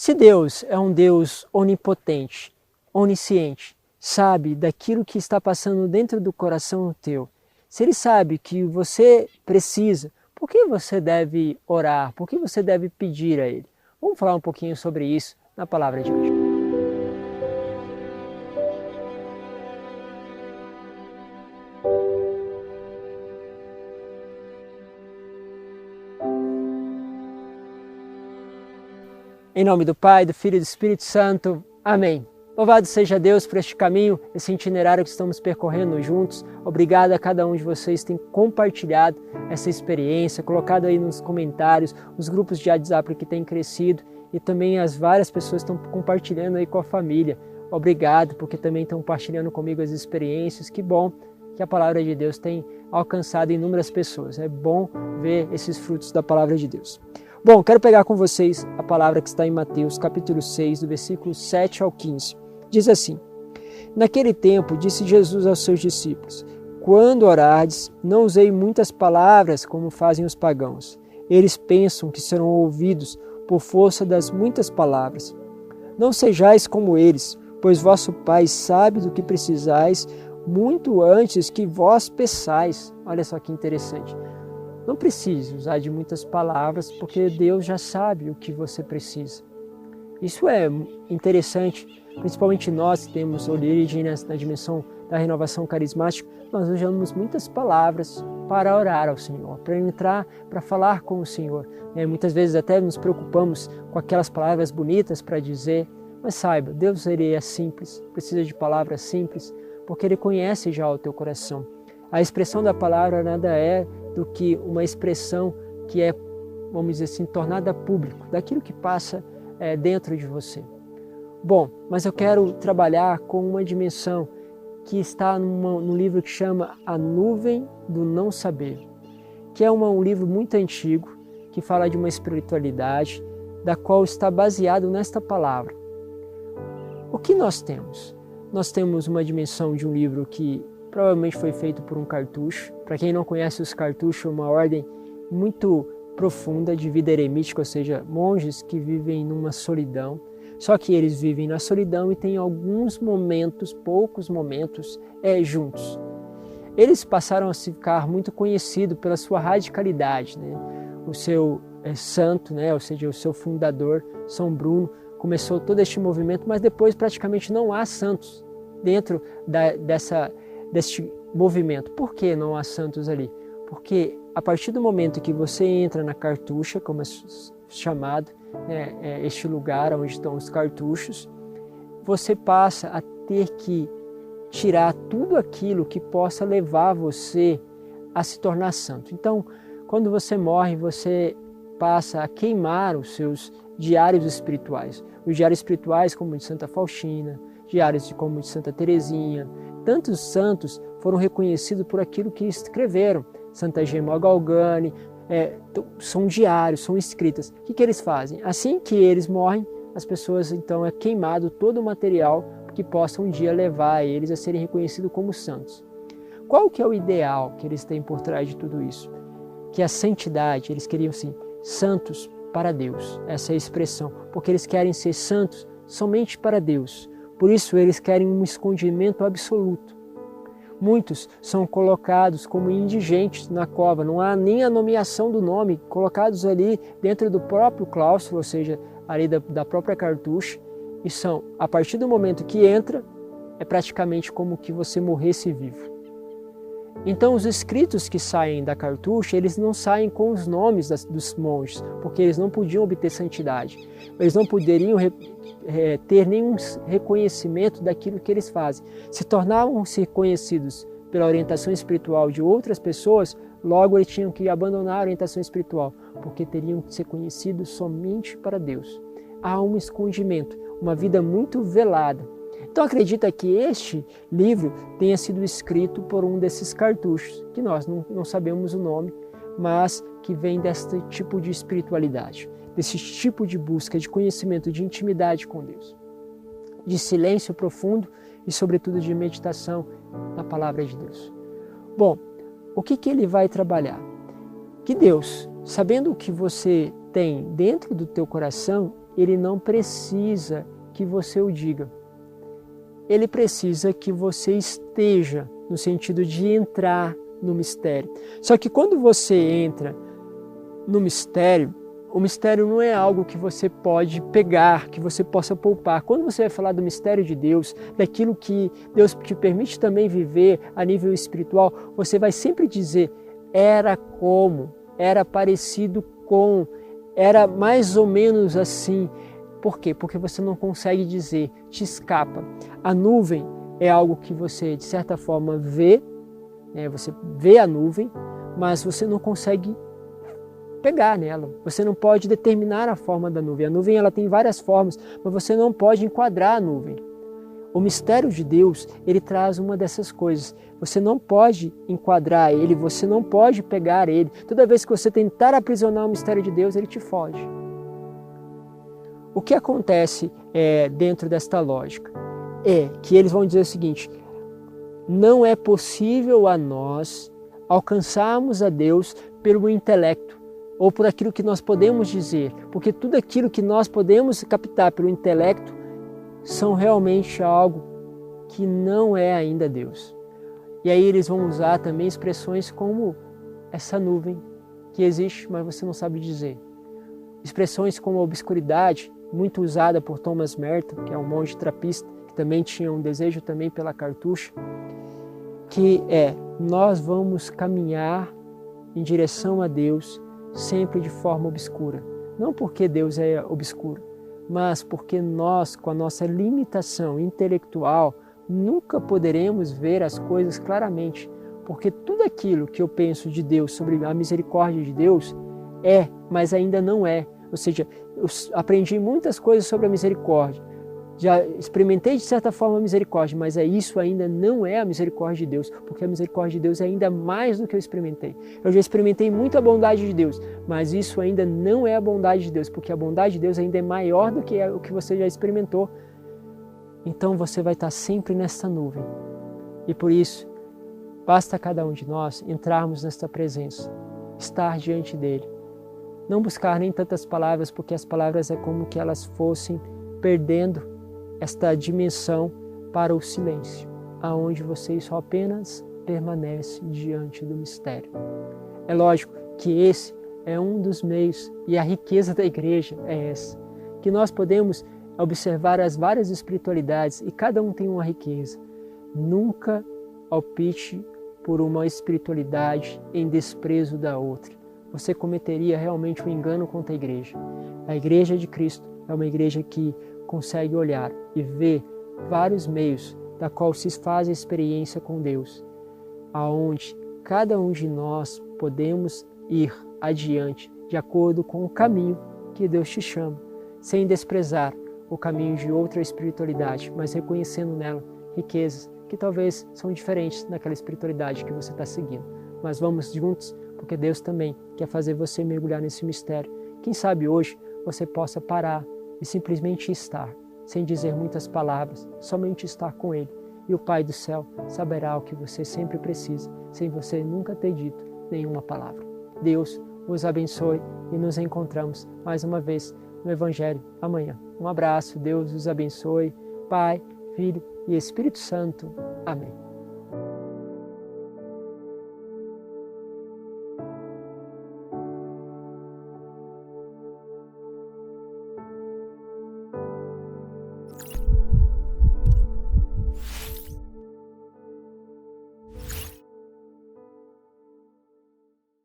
Se Deus é um Deus onipotente, onisciente, sabe daquilo que está passando dentro do coração teu, se Ele sabe que você precisa, por que você deve orar? Por que você deve pedir a Ele? Vamos falar um pouquinho sobre isso na palavra de hoje. Em nome do Pai, do Filho e do Espírito Santo. Amém. Louvado seja Deus por este caminho, esse itinerário que estamos percorrendo juntos. Obrigado a cada um de vocês que tem compartilhado essa experiência, colocado aí nos comentários, os grupos de WhatsApp que têm crescido e também as várias pessoas que estão compartilhando aí com a família. Obrigado, porque também estão compartilhando comigo as experiências. Que bom que a palavra de Deus tem alcançado inúmeras pessoas. É bom ver esses frutos da palavra de Deus. Bom, quero pegar com vocês a palavra que está em Mateus, capítulo 6, do versículo 7 ao 15. Diz assim: Naquele tempo, disse Jesus aos seus discípulos: Quando orardes, não usei muitas palavras como fazem os pagãos. Eles pensam que serão ouvidos por força das muitas palavras. Não sejais como eles, pois vosso Pai sabe do que precisais muito antes que vós peçais. Olha só que interessante. Não precise usar de muitas palavras, porque Deus já sabe o que você precisa. Isso é interessante, principalmente nós que temos origem na dimensão da renovação carismática. Nós usamos muitas palavras para orar ao Senhor, para entrar, para falar com o Senhor. Muitas vezes até nos preocupamos com aquelas palavras bonitas para dizer, mas saiba, Deus ele é simples, precisa de palavras simples, porque Ele conhece já o teu coração. A expressão da palavra nada é do que uma expressão que é, vamos dizer assim, tornada público, daquilo que passa dentro de você. Bom, mas eu quero trabalhar com uma dimensão que está num livro que chama A Nuvem do Não Saber, que é um livro muito antigo, que fala de uma espiritualidade, da qual está baseado nesta palavra. O que nós temos? Nós temos uma dimensão de um livro que provavelmente foi feito por um cartucho. Para quem não conhece, os cartuchos é uma ordem muito profunda de vida eremítica, ou seja, monges que vivem numa solidão. Só que eles vivem na solidão e têm alguns momentos, poucos momentos, juntos. Eles passaram a ficar muito conhecidos pela sua radicalidade. O seu santo, ou seja, o seu fundador, São Bruno, começou todo este movimento, mas depois praticamente não há santos dentro deste movimento. Por que não há santos ali? Porque a partir do momento que você entra na cartucha, como é chamado, este lugar onde estão os cartuchos, você passa a ter que tirar tudo aquilo que possa levar você a se tornar santo. Então, quando você morre, você passa a queimar os seus diários espirituais. Os diários espirituais como o de Santa Faustina, diários como o de Santa Teresinha. Tantos santos foram reconhecidos por aquilo que escreveram. Santa Gemma Galgani, são diários, são escritas. O que eles fazem? Assim que eles morrem, as pessoas então é queimado todo o material que possa um dia levar eles a serem reconhecidos como santos. Qual que é o ideal que eles têm por trás de tudo isso? Que a santidade, eles queriam assim, santos para Deus, essa é a expressão, porque eles querem ser santos somente para Deus. Por isso eles querem um escondimento absoluto. Muitos são colocados como indigentes na cova, não há nem a nomeação do nome, colocados ali dentro do próprio claustro, ou seja, ali da própria cartucha, e são, a partir do momento que entra, é praticamente como que você morresse vivo. Então os escritos que saem da cartucha, eles não saem com os nomes dos monges, porque eles não podiam obter santidade. Eles não poderiam ter nenhum reconhecimento daquilo que eles fazem. Se tornavam-se conhecidos pela orientação espiritual de outras pessoas, logo eles tinham que abandonar a orientação espiritual, porque teriam que ser conhecidos somente para Deus. Há um escondimento, uma vida muito velada. Então acredita que este livro tenha sido escrito por um desses cartuchos, que nós não sabemos o nome, mas que vem deste tipo de espiritualidade, desse tipo de busca de conhecimento, de intimidade com Deus, de silêncio profundo e sobretudo de meditação na palavra de Deus. Bom, o que ele vai trabalhar? Que Deus, sabendo o que você tem dentro do teu coração, ele não precisa que você o diga. Ele precisa que você esteja no sentido de entrar no mistério. Só que quando você entra no mistério, o mistério não é algo que você pode pegar, que você possa poupar. Quando você vai falar do mistério de Deus, daquilo que Deus te permite também viver a nível espiritual, você vai sempre dizer, era como, era parecido com, era mais ou menos assim. Por quê? Porque você não consegue dizer, te escapa. A nuvem é algo que você, de certa forma, vê, você vê a nuvem, mas você não consegue pegar nela. Você não pode determinar a forma da nuvem. A nuvem ela tem várias formas, mas você não pode enquadrar a nuvem. O mistério de Deus, ele traz uma dessas coisas. Você não pode enquadrar ele, você não pode pegar ele. Toda vez que você tentar aprisionar o mistério de Deus, ele te foge. O que acontece dentro desta lógica é que eles vão dizer o seguinte, não é possível a nós alcançarmos a Deus pelo intelecto ou por aquilo que nós podemos dizer, porque tudo aquilo que nós podemos captar pelo intelecto são realmente algo que não é ainda Deus. E aí eles vão usar também expressões como essa nuvem que existe, mas você não sabe dizer. Expressões como a obscuridade, muito usada por Thomas Merton, que é um monge trapista, que também tinha um desejo também pela cartucha, que nós vamos caminhar em direção a Deus sempre de forma obscura. Não porque Deus é obscuro, mas porque nós, com a nossa limitação intelectual, nunca poderemos ver as coisas claramente, porque tudo aquilo que eu penso de Deus, sobre a misericórdia de Deus, mas ainda não é. Ou seja, eu aprendi muitas coisas sobre a misericórdia, já experimentei de certa forma a misericórdia, mas isso ainda não é a misericórdia de Deus, porque a misericórdia de Deus é ainda mais do que eu experimentei. Eu já experimentei muito a bondade de Deus, mas isso ainda não é a bondade de Deus, porque a bondade de Deus ainda é maior do que o que você já experimentou. Então você vai estar sempre nessa nuvem. E por isso, basta cada um de nós entrarmos nesta presença, estar diante dele. Não buscar nem tantas palavras, porque as palavras é como que elas fossem perdendo esta dimensão para o silêncio, aonde você só apenas permanece diante do mistério. É lógico que esse é um dos meios, e a riqueza da igreja é essa, que nós podemos observar as várias espiritualidades e cada um tem uma riqueza. Nunca palpite por uma espiritualidade em desprezo da outra. Você cometeria realmente um engano contra a igreja. A igreja de Cristo é uma igreja que consegue olhar e ver vários meios da qual se faz a experiência com Deus, aonde cada um de nós podemos ir adiante de acordo com o caminho que Deus te chama, sem desprezar o caminho de outra espiritualidade, mas reconhecendo nela riquezas que talvez são diferentes daquela espiritualidade que você está seguindo. Mas vamos juntos, porque Deus também quer fazer você mergulhar nesse mistério. Quem sabe hoje você possa parar e simplesmente estar, sem dizer muitas palavras, somente estar com Ele. E o Pai do céu saberá o que você sempre precisa, sem você nunca ter dito nenhuma palavra. Deus os abençoe e nos encontramos mais uma vez no Evangelho amanhã. Um abraço, Deus os abençoe, Pai, Filho e Espírito Santo. Amém.